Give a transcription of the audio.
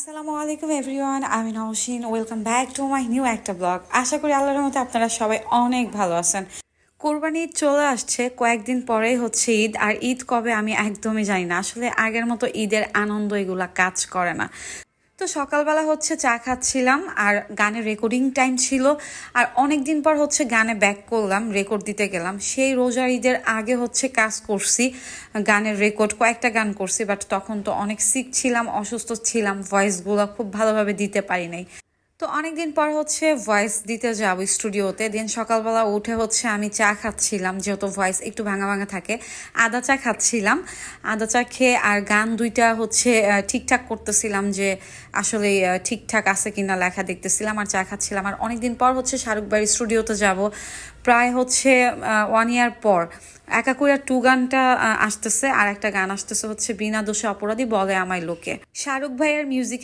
আসসালামু আলাইকুম এভরিওয়ান, আমি Nowshin. Welcome back to my new একটা ব্লগ। আশা করি আল্লাহর মতো আপনারা সবাই অনেক ভালো আছেন। কোরবানি ঈদ চলে আসছে, কয়েকদিন পরেই হচ্ছে ঈদ। আর ঈদ কবে আমি একদমই জানি না। আসলে আগের মতো ঈদের আনন্দ এগুলা কাজ করে না। তো সকালবেলা হচ্ছে চা খাচ্ছিলাম আর গানের রেকর্ডিং টাইম ছিল। আর অনেক দিন পর হচ্ছে গানে ব্যাক করলাম, রেকর্ড দিতে গেলাম। সেই রোজার ঈদের আগে হচ্ছে কাজ করছি, গানের রেকর্ড কয়েকটা গান করছি, বাট তখন তো অনেক সিক ছিলাম, অসুস্থ ছিলাম, ভয়েসগুলো খুব ভালোভাবে দিতে পারি নাই। তো অনেকদিন পর হচ্ছে ভয়েস দিতে যাব স্টুডিওতে। দেন সকালবেলা উঠে হচ্ছে আমি চা খাচ্ছিলাম, যেহেতু ভয়েস একটু ভাঙা ভাঙা থাকে। আদা চা খাচ্ছিলাম, আদা চা খেয়ে আর গান দুইটা হচ্ছে ঠিকঠাক করতেছিলাম, যে আসলে ঠিকঠাক আছে কিনা লেখা দেখতেছিলাম আর চা খাচ্ছিলাম। আর অনেকদিন পর হচ্ছে শাহরুখ ভাইয়ের স্টুডিওতে যাব, প্রায় হচ্ছে 1 ইয়ার পর। একাকুয়া 2 গানটা আসতেছে, আর একটা গান আসতেছে হচ্ছে বিনা দোষে অপরাধী বলে আমায় লোকে। শাহরুখ ভাইয়ের মিউজিকে